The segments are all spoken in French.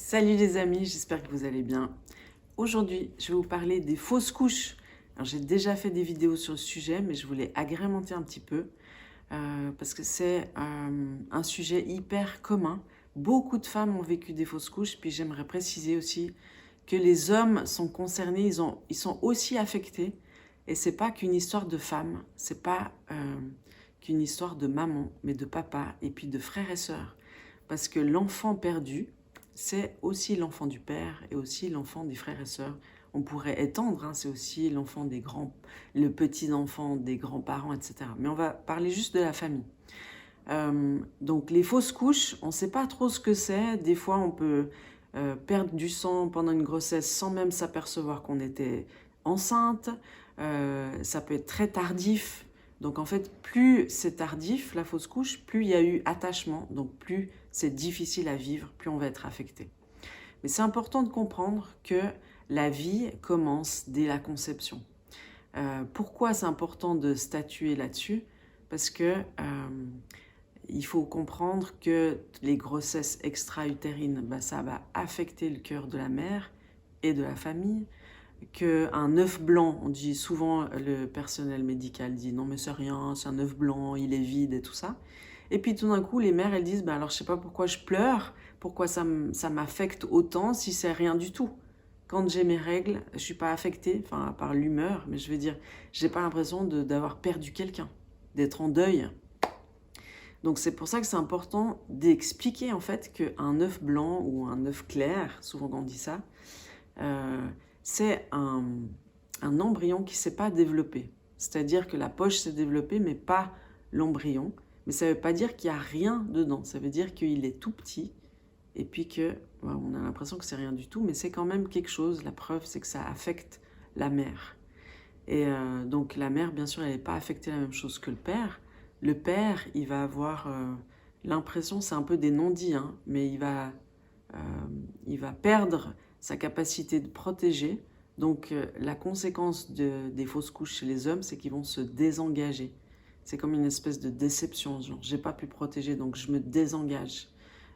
Salut les amis, j'espère que vous allez bien. Aujourd'hui, je vais vous parler des fausses couches. Alors, j'ai déjà fait des vidéos sur le sujet, mais je voulais agrémenter un petit peu parce que c'est un sujet hyper commun. Beaucoup de femmes ont vécu des fausses couches, puis j'aimerais préciser aussi que les hommes sont concernés, ils sont aussi affectés. Et c'est pas qu'une histoire de femme, c'est pas qu'une histoire de maman, mais de papa et puis de frères et sœurs. Parce que l'enfant perdu, c'est aussi l'enfant du père et aussi l'enfant des frères et sœurs. On pourrait étendre, hein, c'est aussi l'enfant des grands, le petit enfant des grands-parents, etc. Mais on va parler juste de la famille. Donc les fausses couches, on ne sait pas trop ce que c'est. Des fois, on peut perdre du sang pendant une grossesse sans même s'apercevoir qu'on était enceinte. Ça peut être très tardif. Donc en fait, plus c'est tardif, la fausse couche, plus il y a eu attachement, donc plus c'est difficile à vivre, plus on va être affecté. Mais c'est important de comprendre que la vie commence dès la conception. Pourquoi c'est important de statuer là-dessus? Parce que il faut comprendre que les grossesses extra-utérines, ça va affecter le cœur de la mère et de la famille. Qu'un œuf blanc, on dit souvent, le personnel médical dit non mais c'est rien, c'est un œuf blanc, il est vide et tout ça. Et puis tout d'un coup, les mères, elles disent, alors je sais pas pourquoi je pleure, pourquoi ça m'affecte autant si c'est rien du tout. Quand j'ai mes règles, je suis pas affectée, enfin à part l'humeur, mais je veux dire, j'ai pas l'impression d'avoir perdu quelqu'un, d'être en deuil. Donc c'est pour ça que c'est important d'expliquer en fait qu'un œuf blanc ou un œuf clair, souvent on dit ça, c'est un embryon qui ne s'est pas développé. C'est-à-dire que la poche s'est développée, mais pas l'embryon. Mais ça ne veut pas dire qu'il n'y a rien dedans. Ça veut dire qu'il est tout petit et puis on a l'impression que c'est rien du tout, mais c'est quand même quelque chose. La preuve, c'est que ça affecte la mère. Et donc la mère, bien sûr, elle n'est pas affectée la même chose que le père. Le père, il va avoir l'impression, c'est un peu des non-dits, hein, mais il va perdre sa capacité de protéger. Donc la conséquence des fausses couches chez les hommes, c'est qu'ils vont se désengager. C'est comme une espèce de déception, genre j'ai pas pu protéger, donc je me désengage,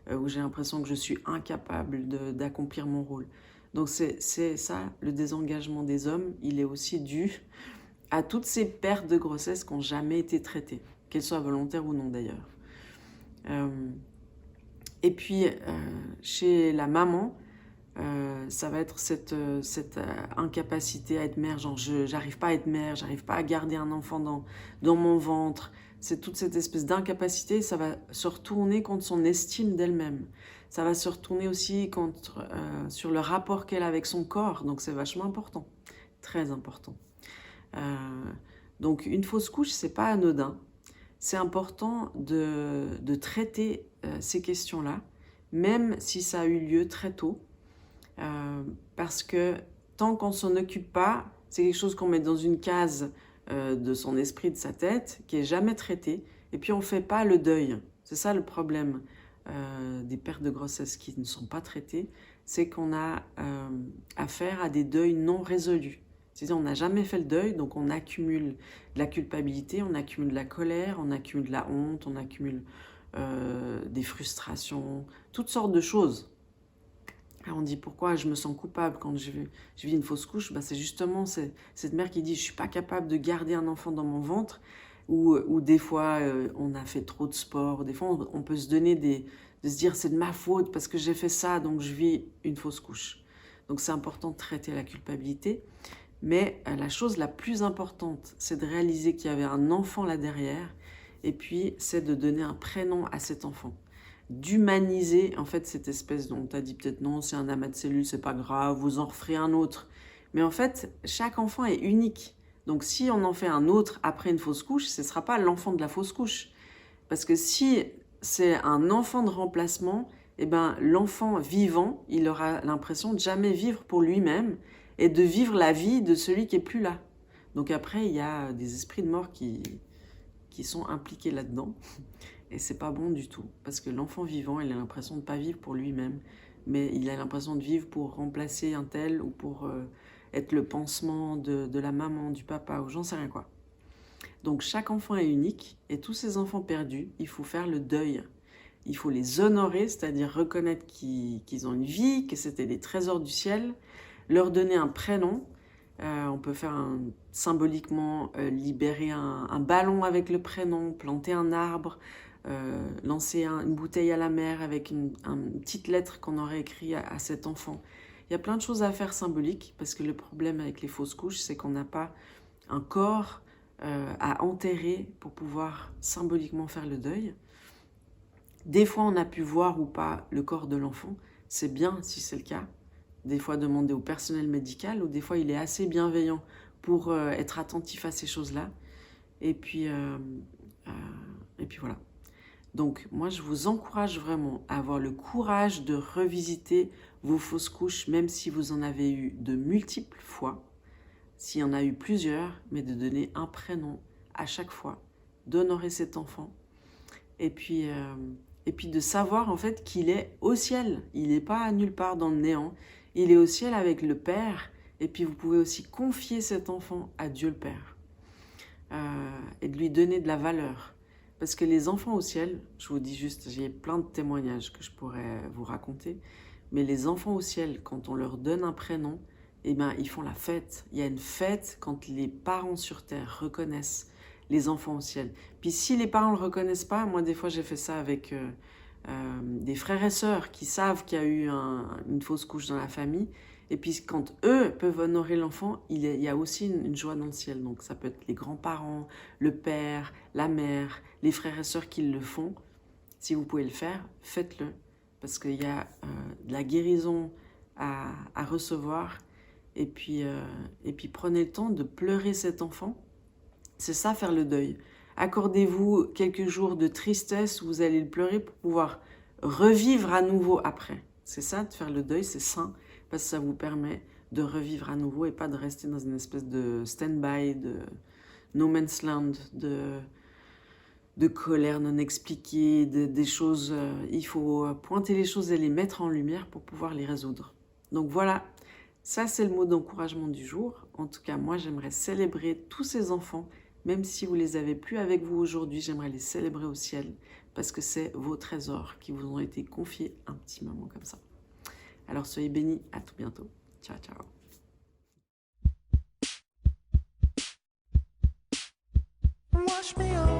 où j'ai l'impression que je suis incapable d'accomplir mon rôle. Donc c'est ça, le désengagement des hommes, il est aussi dû à toutes ces pertes de grossesse qui n'ont jamais été traitées, qu'elles soient volontaires ou non d'ailleurs. Et puis, chez la maman, ça va être cette incapacité à être mère, genre j'arrive pas à être mère, j'arrive pas à garder un enfant dans mon ventre. C'est toute cette espèce d'incapacité, ça va se retourner contre son estime d'elle-même. Ça va se retourner aussi sur le rapport qu'elle a avec son corps, donc c'est vachement important, très important. Donc une fausse couche, c'est pas anodin. C'est important de traiter ces questions-là, même si ça a eu lieu très tôt, parce que tant qu'on ne s'en occupe pas, c'est quelque chose qu'on met dans une case de son esprit, de sa tête, qui n'est jamais traité, et puis on ne fait pas le deuil. C'est ça le problème des pertes de grossesse qui ne sont pas traitées, c'est qu'on a affaire à des deuils non résolus. C'est-à-dire on n'a jamais fait le deuil, donc on accumule de la culpabilité, on accumule de la colère, on accumule de la honte, on accumule des frustrations, toutes sortes de choses. Alors on dit pourquoi je me sens coupable quand je vis une fausse couche, c'est justement cette mère qui dit je ne suis pas capable de garder un enfant dans mon ventre, ou des fois on a fait trop de sport, des fois on peut se donner de se dire c'est de ma faute parce que j'ai fait ça, donc je vis une fausse couche. Donc c'est important de traiter la culpabilité. Mais la chose la plus importante, c'est de réaliser qu'il y avait un enfant là derrière, et puis c'est de donner un prénom à cet enfant. D'humaniser en fait cette espèce dont tu as dit peut-être non, c'est un amas de cellules, c'est pas grave, vous en referez un autre. Mais en fait, chaque enfant est unique. Donc si on en fait un autre après une fausse couche, ce ne sera pas l'enfant de la fausse couche. Parce que si c'est un enfant de remplacement, l'enfant vivant, il aura l'impression de jamais vivre pour lui-même, et de vivre la vie de celui qui est plus là. Donc après, il y a des esprits de mort qui sont impliqués là-dedans, et c'est pas bon du tout, parce que l'enfant vivant, il a l'impression de pas vivre pour lui-même, mais il a l'impression de vivre pour remplacer un tel, ou pour être le pansement de la maman, du papa, ou j'en sais rien quoi. Donc chaque enfant est unique, et tous ces enfants perdus, il faut faire le deuil. il faut les honorer, c'est-à-dire reconnaître qu'ils ont une vie, que c'était des trésors du ciel, leur donner un prénom. On peut faire symboliquement libérer un ballon avec le prénom, planter un arbre, lancer une bouteille à la mer avec une petite lettre qu'on aurait écrite à cet enfant. Il y a plein de choses à faire symboliques, parce que le problème avec les fausses couches, c'est qu'on n'a pas un corps à enterrer pour pouvoir symboliquement faire le deuil. Des fois, on a pu voir ou pas le corps de l'enfant. C'est bien si c'est le cas. Des fois, demander au personnel médical, ou des fois, il est assez bienveillant pour être attentif à ces choses-là. Et puis voilà. Donc, moi, je vous encourage vraiment à avoir le courage de revisiter vos fausses couches, même si vous en avez eu de multiples fois, s'il y en a eu plusieurs, mais de donner un prénom à chaque fois, d'honorer cet enfant, et puis de savoir en fait qu'il est au ciel. Il n'est pas nulle part dans le néant, il est au ciel avec le Père, et puis vous pouvez aussi confier cet enfant à Dieu le Père, et de lui donner de la valeur. Parce que les enfants au ciel, je vous dis juste, j'ai plein de témoignages que je pourrais vous raconter, mais les enfants au ciel, quand on leur donne un prénom, eh ben, ils font la fête. Il y a une fête quand les parents sur terre reconnaissent les enfants au ciel. Puis si les parents ne le reconnaissent pas, moi des fois j'ai fait ça avec des frères et sœurs qui savent qu'il y a eu une fausse couche dans la famille, et puis quand eux peuvent honorer l'enfant, il y a aussi une joie dans le ciel. Donc ça peut être les grands-parents, le père, la mère, les frères et sœurs qui le font. Si vous pouvez le faire, faites-le, parce qu'il y a de la guérison à recevoir, et puis prenez le temps de pleurer cet enfant. C'est ça, faire le deuil. Accordez-vous quelques jours de tristesse où vous allez le pleurer pour pouvoir revivre à nouveau après. C'est ça, de faire le deuil, c'est sain, parce que ça vous permet de revivre à nouveau et pas de rester dans une espèce de stand-by, de no man's land, de colère non expliquée, des choses. Il faut pointer les choses et les mettre en lumière pour pouvoir les résoudre. Donc voilà, ça c'est le mot d'encouragement du jour. En tout cas, moi j'aimerais célébrer tous ces enfants. Même si vous les avez plus avec vous aujourd'hui, j'aimerais les célébrer au ciel, parce que c'est vos trésors qui vous ont été confiés un petit moment comme ça. Alors soyez bénis, à tout bientôt. Ciao, ciao. Wash me